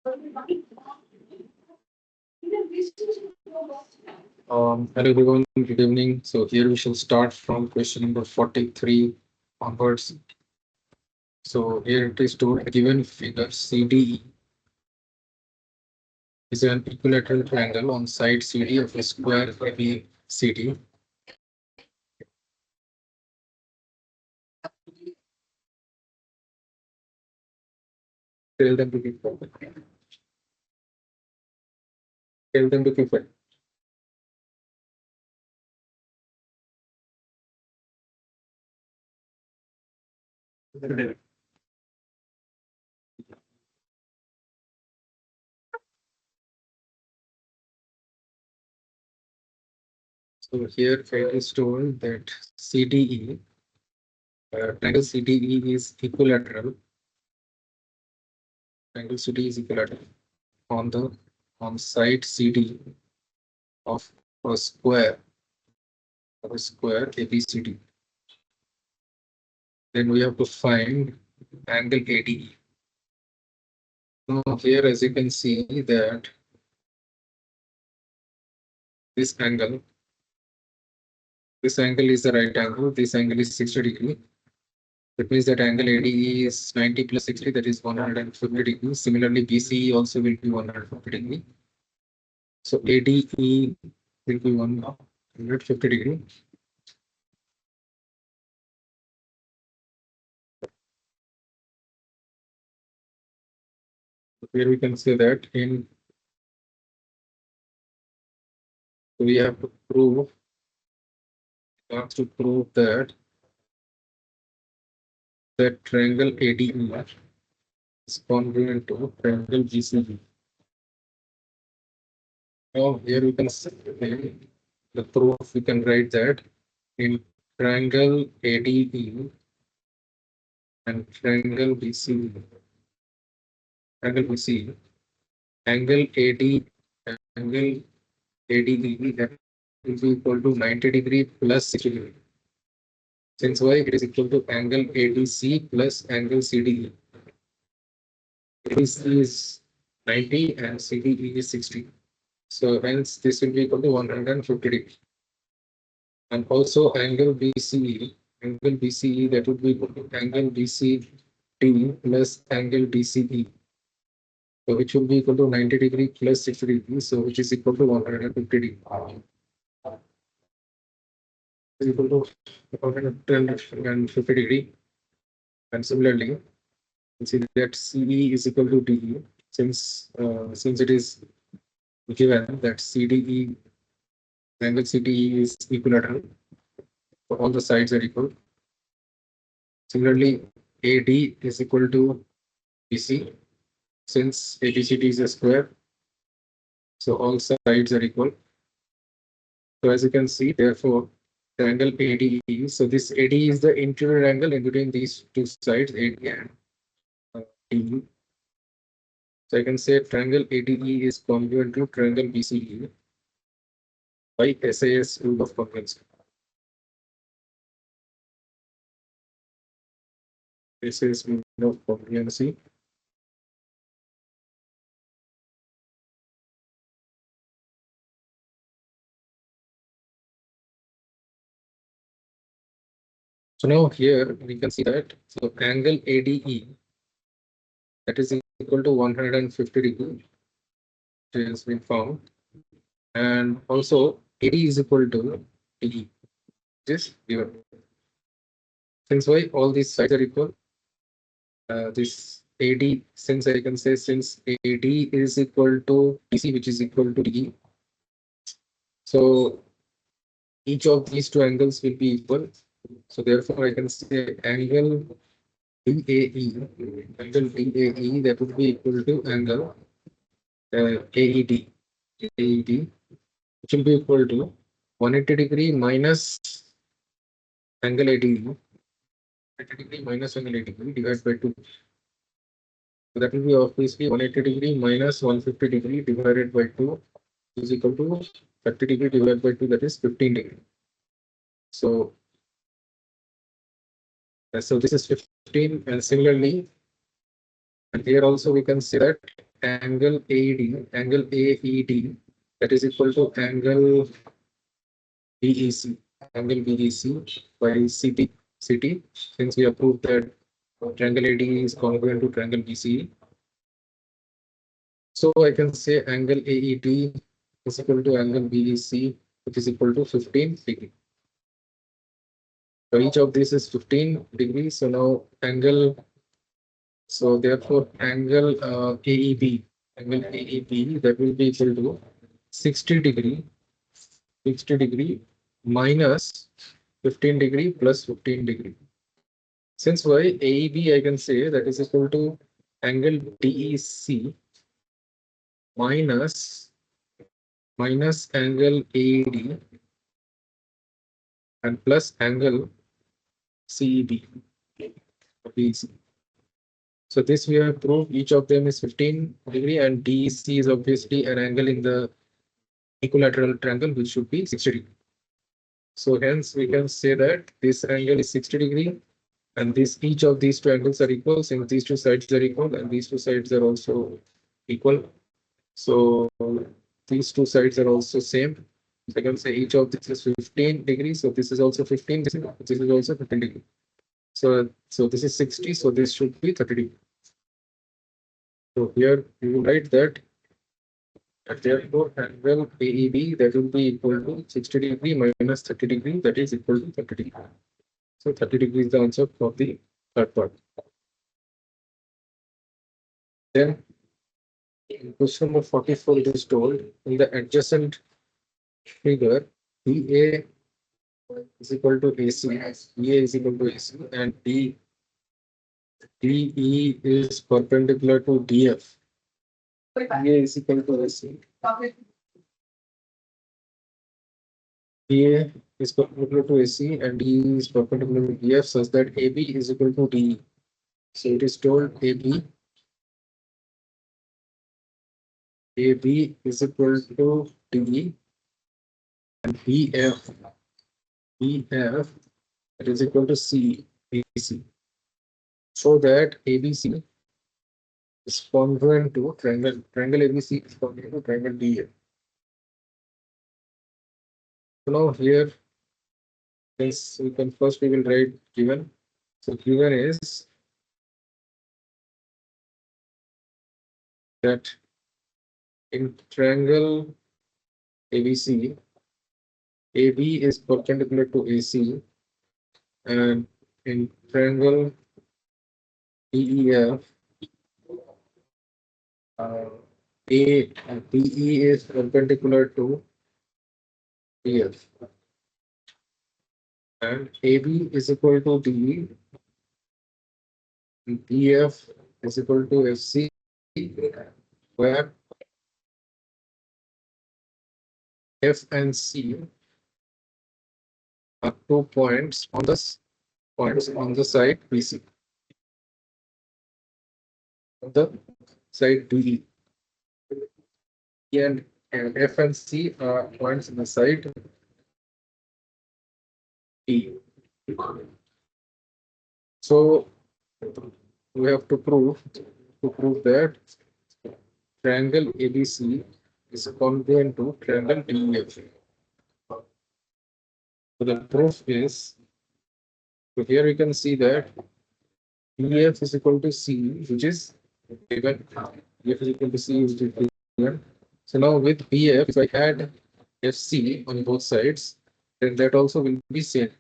Hello everyone, good evening. So here we shall start from question number 43 onwards. So here it is to given figure CDE is an equilateral triangle on side CD of a square ABCD. Tell them to keep quiet. Tell them to keep quiet. So here it is told that CDE, triangle CDE is equilateral. Triangle CDE is equilateral on side CD of a square ABCD. Then we have to find angle ADE. Now here, as you can see, that this angle is the right angle, this angle is 60 degree. That means that angle ADE is 90 plus 60, that is 150 degrees. Similarly, BCE also will be 150 degree. So ADE will be 150 degree. Here we can say that we have to prove that triangle ADE is congruent to triangle BCE. Now here we can see the proof. We can write that in triangle ADE and triangle BCE, angle BCE, angle AD, angle ADE that will be equal to 90 degree plus 60 degree. Since why it is equal to angle ADC plus angle CDE. ADC is 90 and CDE is 60. So hence this will be equal to 150 degree. And also angle BCE that would be equal to angle BCD plus angle DCE. So which will be equal to 90 degree plus 60 degree. So which is equal to 150 degree. Is equal to 150 degree. And similarly, you see that CE is equal to DE since it is given that CDE angle CDE is equilateral. So all the sides are equal. Similarly, AD is equal to BC since ABCD is a square. So all sides are equal. So as you can see, therefore, the angle ADE. So this AD is the interior angle in between these two sides, AD and DE. So I can say triangle ADE is congruent to triangle BCE by SAS rule of congruency. SAS rule of congruency. So now here we can see that so angle ADE that is equal to 150 degree, which has been found, and also AD is equal to DE, which is given. Since why all these sides are equal, this AD, since I can say since AD is equal to DC, which is equal to DE, so each of these two angles will be equal. So therefore, I can say angle DAE that would be equal to angle AED, which will be equal to 180 degree minus angle ADE, 180 degree minus angle ADE divided by 2. So that will be obviously 180 degree minus 150 degree divided by 2 is equal to 30 degree divided by 2, that is 15 degree. So this is 15, and similarly And here also we can say that angle AED, that is equal to angle BEC by CT, since we have proved that triangle AD is congruent to triangle BCE. So I can say angle AED is equal to angle BEC, which is equal to 15 degree. So each of these is 15 degrees. So now so therefore angle AEB, that will be equal to 60 degree minus 15 degree plus 15 degree. Since why AEB, I can say that is equal to angle DEC minus angle AED and plus angle CEB. So this we have proved each of them is 15 degree, and DEC is obviously an angle in the equilateral triangle which should be 60 degree. So hence we can say that this angle is 60 degree, and each of these two angles are equal since these two sides are equal and these two sides are also equal. So these two sides are also same. So I can say each of this is 15 degrees. So this is also 15. This is also 15 degree. So this is 60. So this should be 30 degree. So here you will write that therefore angle AEB, that will be equal to 60 degree minus 30 degree, that is equal to 30 degree. So 30 degree is the answer for the third part. Then in question number 44, it is told in the adjacent figure BA is equal to AC, BA is equal to AC, and DE is perpendicular to DF. BA is equal to AC. BA is perpendicular to AC and DE is perpendicular to DF such that AB is equal to DE. So it is told AB is equal to DE and BF it is equal to CBC. So that ABC is congruent to triangle ABC is congruent to triangle DF. So now here, since we will write given. So given is that in triangle ABC, AB is perpendicular to AC, and in triangle DEF, DE is perpendicular to DF, and AB is equal to DE, and DF is equal to FC, where F and C are 2 points on the side BC. On the side DE. And F and C are points on the side E. So we have to prove that triangle ABC is congruent to triangle DEF. So the proof is, so here we can see that DEF is equal to C, which is given. DEF is equal to C, which is given. So now with BF, if I add FC on both sides, then that also will be same.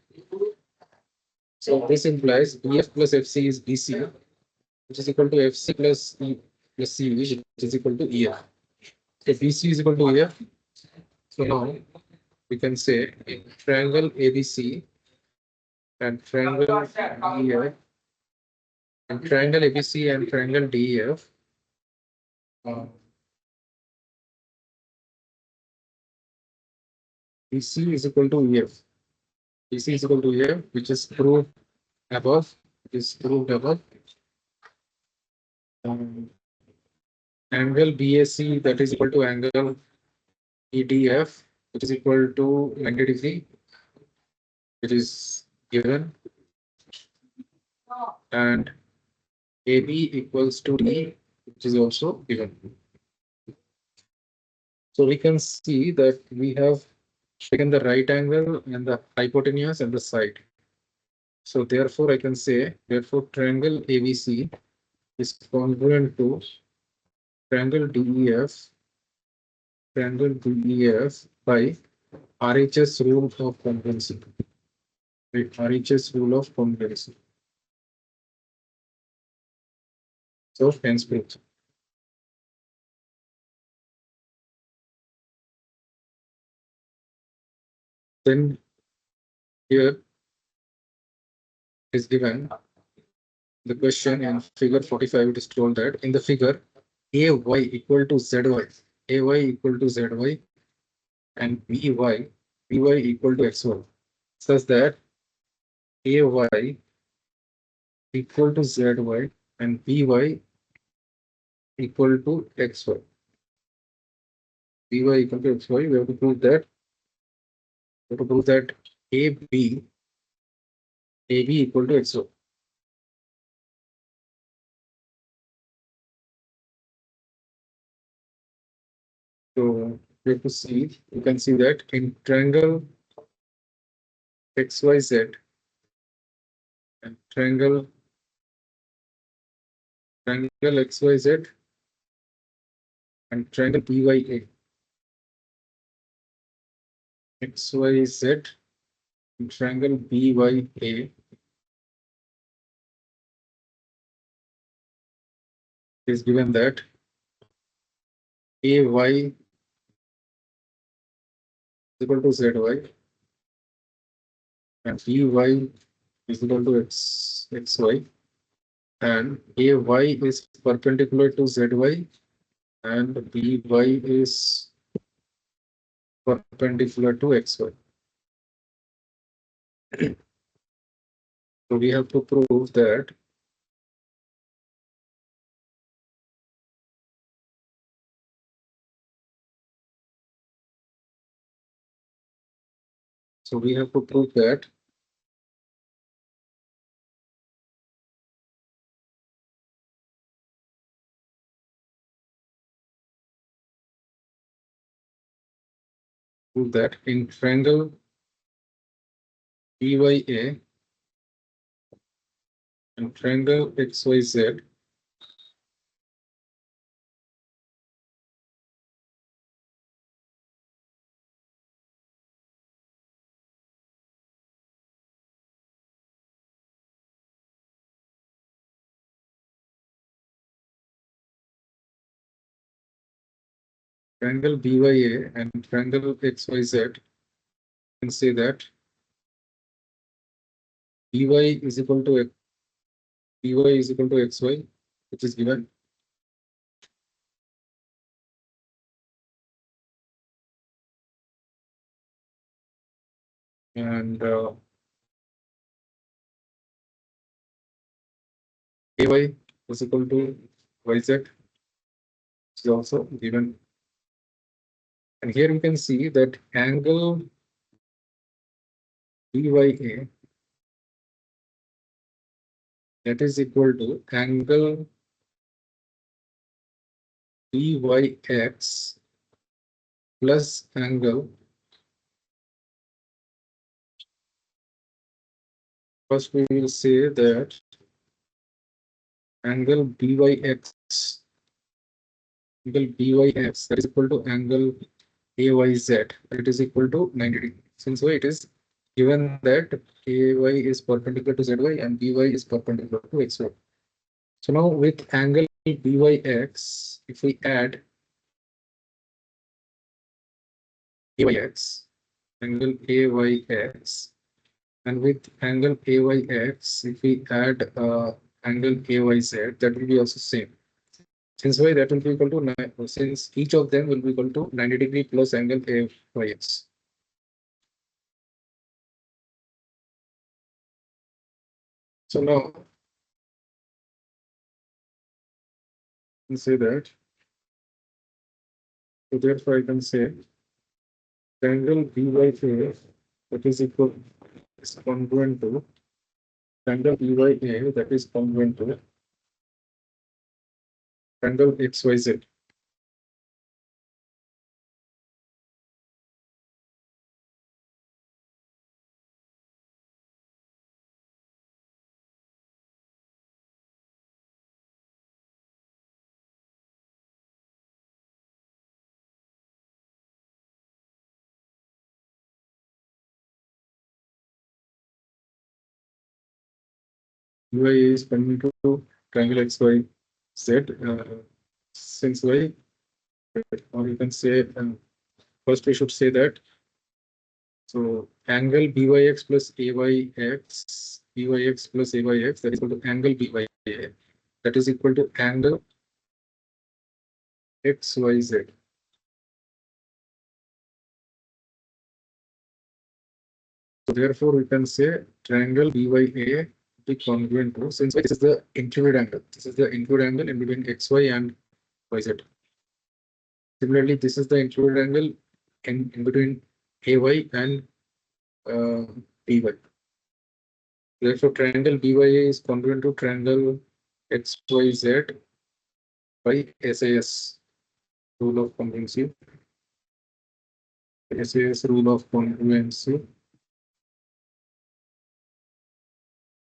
So this implies BF plus FC is BC, which is equal to FC plus E plus C, which is equal to EF. So BC is equal to EF. So now we can say in triangle ABC and triangle DEF and triangle ABC and triangle DEF. BC is equal to EF. BC is equal to EF, which is proved above. Angle BAC, that is equal to angle EDF, which is equal to 90 degree, which is given, and AB equals to D, which is also given. So we can see that we have taken the right angle and the hypotenuse and the side. So therefore I can say, therefore triangle ABC is congruent to triangle DEF, triangle DEF by RHS rule of congruency. Right, RHS rule of congruency. So hence proof. Then here is given the question in figure 45. It is told that in the figure AY equal to ZY, AY equal to ZY, and BY equal to X1, such that AY equal to ZY and BY equal to XY. BY equal to XY. We have to prove that. We have to prove that AB equal to XY. So we have to see. You can see that in triangle XYZ and triangle XYZ and triangle BYA. XYZ and triangle BYA is given that AY is equal to ZY and BY is equal to XY, and AY is perpendicular to ZY and BY is perpendicular to XY. So we have to prove that prove that in triangle BYA and triangle XYZ, triangle BYA and triangle XYZ, can say that BY is equal to XY, which is given. And AY is equal to YZ, which is also given. And here you can see that angle BYA, that is equal to angle BYX plus angle, first we will say that angle BYX that is equal to angle AYZ, that is equal to 90 degrees. Since it is given that AY is perpendicular to ZY and BY is perpendicular to XY. So now with angle BYX, if we add AYX, angle AYX, and with angle AYX, if we add angle AYZ, that will be also same. Since y that will be equal to 9, since each of them will be equal to 90 degree plus angle AYX. So now you can say that. So therefore I can say angle BYA that is equal is congruent to angle BYA that is congruent to triangle XYZ. Y is coming to triangle XYZ. Since Y, or you can say, first we should say that. So angle BYX plus AYX, BYX plus AYX, that is equal to angle BYA. That is equal to angle XYZ. So therefore, we can say triangle BYA be congruent to, since this is the included angle. This is the included angle in between XY and YZ. Similarly, this is the included angle in between AY and BY. Therefore, triangle BYA is congruent to triangle XYZ by SAS, rule of congruency. SAS rule of congruency.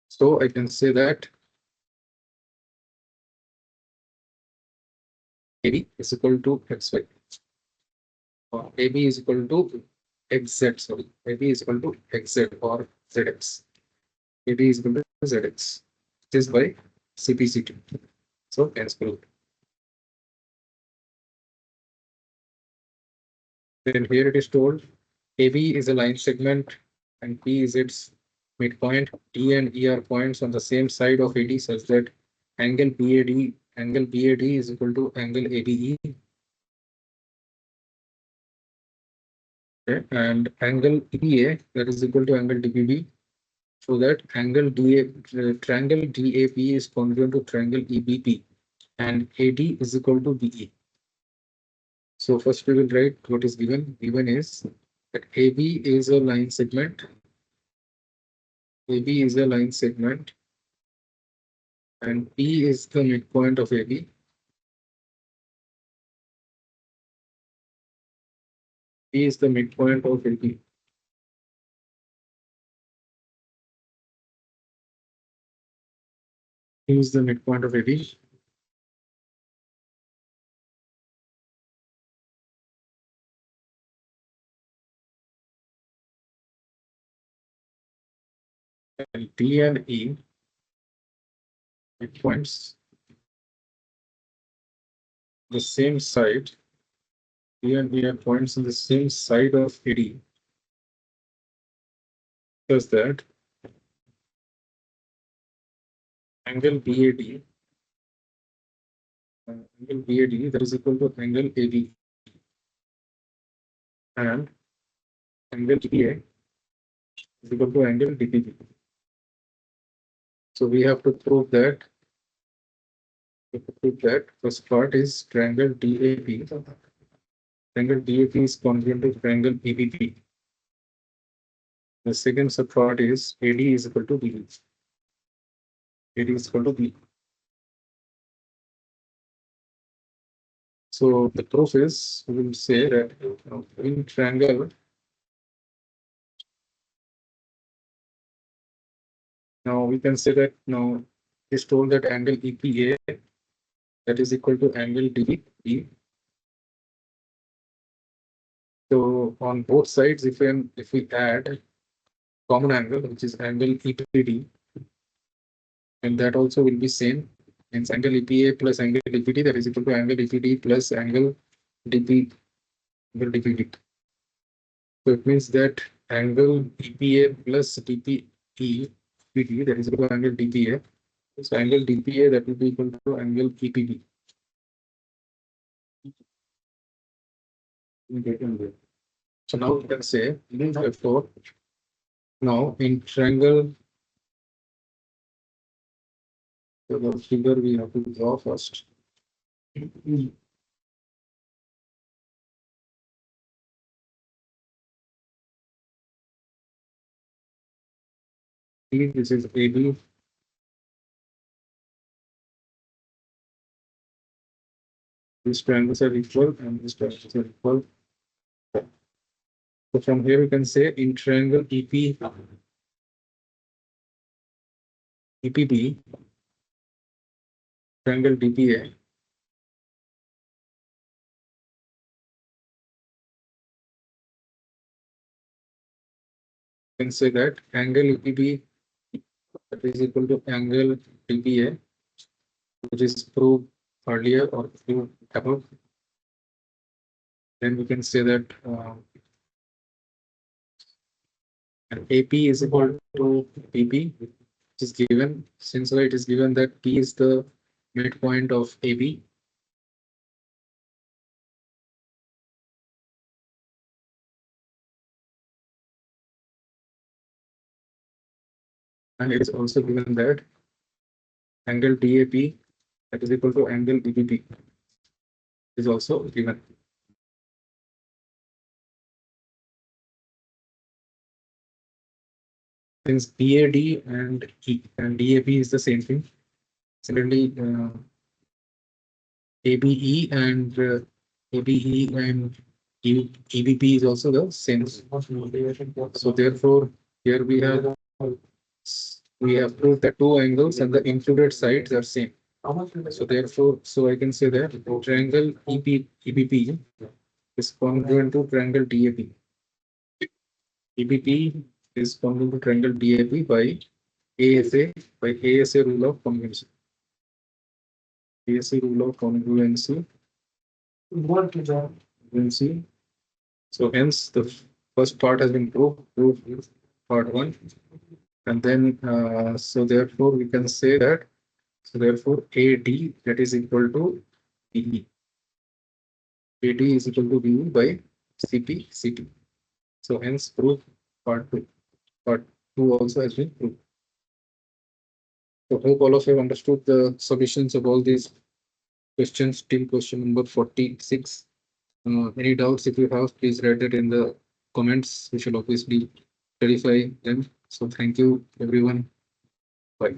So I can say that AB is equal to XY. Or AB is equal to XZ, sorry. AB is equal to XZ or ZX. AB is equal to ZX. It is by CPCT. So hence proved. Then here it is told AB is a line segment and P is its midpoint. D and E are points on the same side of AD such that angle BAD is equal to angle ABE. Okay, and angle EA, that is equal to angle DPB. So that angle triangle DAP is congruent to triangle EBP and AD is equal to BE. So first we will write what is given. Given is that AB is a line segment. AB is a line segment and P is the midpoint of AB. P is the midpoint of AB. P is the midpoint of AB. And D and E midpoints the same side. D and E are points on the same side of AD. Does that angle BAD, that is equal to angle AB and angle DA is equal to angle DPB. So we have to prove that. First part is triangle DAP. Triangle DAP is congruent to triangle ABP. The second subpart is AD is equal to B. AD is equal to B. So the proof is, we will say that in triangle, now we can say that now it is told that angle EPA, that is equal to angle DB. So on both sides, if we add common angle, which is angle EPD, and that also will be same. Hence angle EPA plus angle DPD, that is equal to angle EPD plus angle DP, angle DPD. So it means that angle EPA plus DPE, that is equal to angle DPA. So angle DPA, that will be equal to angle EPD. So now we can say, therefore, now in triangle, the figure we have to draw first. This is AB. These triangles are equal and these triangles are equal. So from here we can say in triangle EPB, triangle DPA, can say that angle EPB that is equal to angle DPA, which is proved earlier or proved above. Then we can say that AP is equal to PP, which is given, since it is given that P is the midpoint of AB. And it is also given that angle DAP that is equal to angle DBP is also given. Since BAD and DAP is the same thing, similarly ABE and EBP is also the same. So therefore, here we have proved that two angles and the included sides are same. So therefore, so I can say that triangle EBP is congruent to triangle DAP. EBP is congruent to triangle DAP by ASA rule of congruency. ASA rule of congruency. So hence the first part has been proved part 1, and then so therefore we can say that, so therefore AD that is equal to BE. AD is equal to BE by CT. So hence proof part 2. Part 2 also has been proved. So hope all of you have understood the solutions of all these questions till question number 46. Any doubts if you have, please write it in the comments. We shall obviously clarify them. So thank you everyone. Bye.